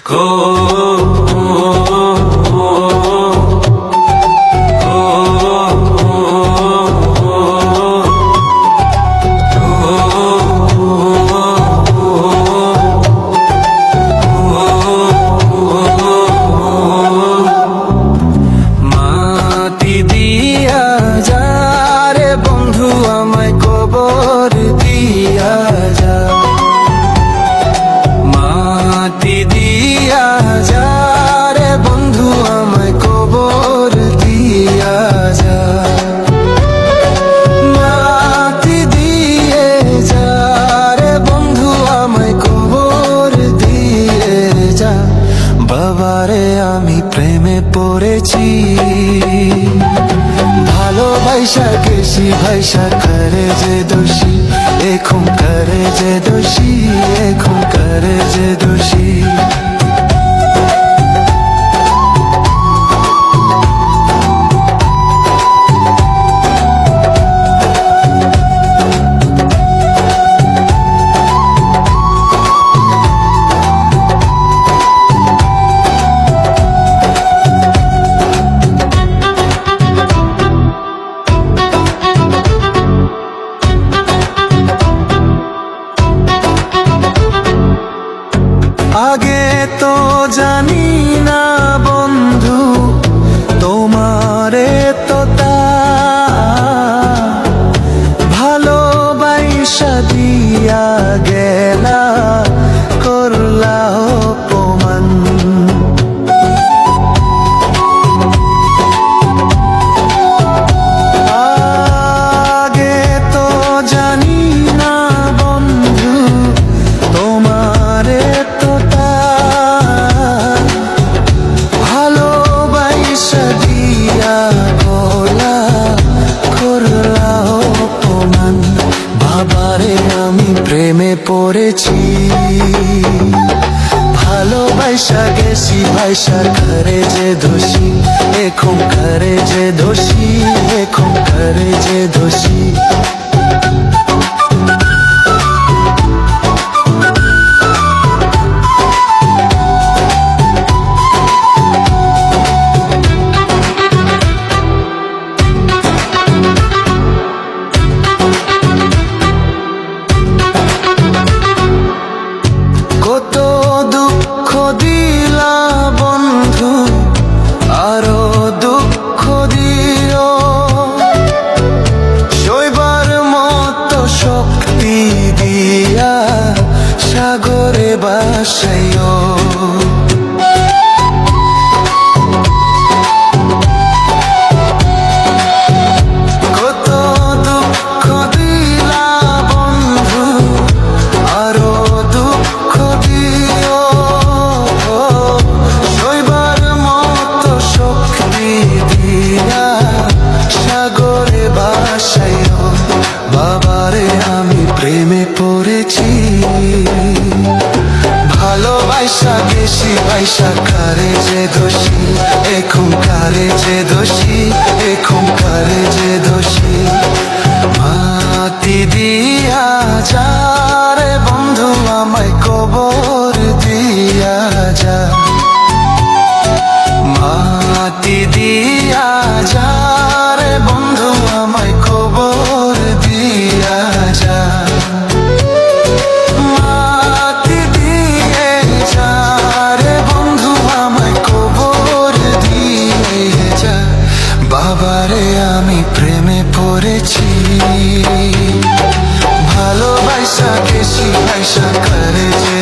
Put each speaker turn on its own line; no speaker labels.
মাটি দিয়া যা রে বন্ধু আমায় কবর দিয়া যা, মাটি দিয়া যা রে বন্ধু আমায় কবর দিয়া যা, মাটি দিয়ে যা রে বন্ধু আমায় কবর দিয়ে যা। বাবারে আমি প্রেমে পড়েছি, ভালোবাসা গেছি ভাইসা করে যে দোষী, এখন করে যে দোষী, এখন করে যে দোষী। আগে তো জানি না বন্ধু তোমারে তো তা ভালোবাসা দিয়া গেলা করলা অপমান। আগে তো জানি না বন্ধু তোমারে তো ভালোবাসা দিয়া গলা করলা অপমান। বাবারে আমি প্রেমে পড়েছি, ভালোবাসা গেছি ভাইসা করে যে দোষী, এখন করে যে দোষী, এখন করে যে দোষী। কত দুঃখ দিলা বন্ধু আরো দুঃখ দিও, সইবার মতো শক্তি দিয়া সাগরে বাসাইও। কত দুঃখ দিলা বন্ধু আরো দুঃখ দিও, সইবার মতো শক্তি দিয়া সাগরে বাসাইও। বাবারে আমি প্রেমে পড়েছি, ভালোবাসা গেছি ভাইসা করে যে দোষী, এখন করে যে দোষী, এখন করে যে দোষী। মাটি দিয়া যা রে বন্ধু আমায় কবর দিয়া যা, মাটি দিয়া যা রে বন্ধু আমায় কবর দিয়া যা, মাটি দিয়ে যা রে বন্ধু আমায় কবর দিয়ে যা। বাবারে আমি প্রেমে পড়েছি, ভালোবাসা গেছি ভাইসা করে যে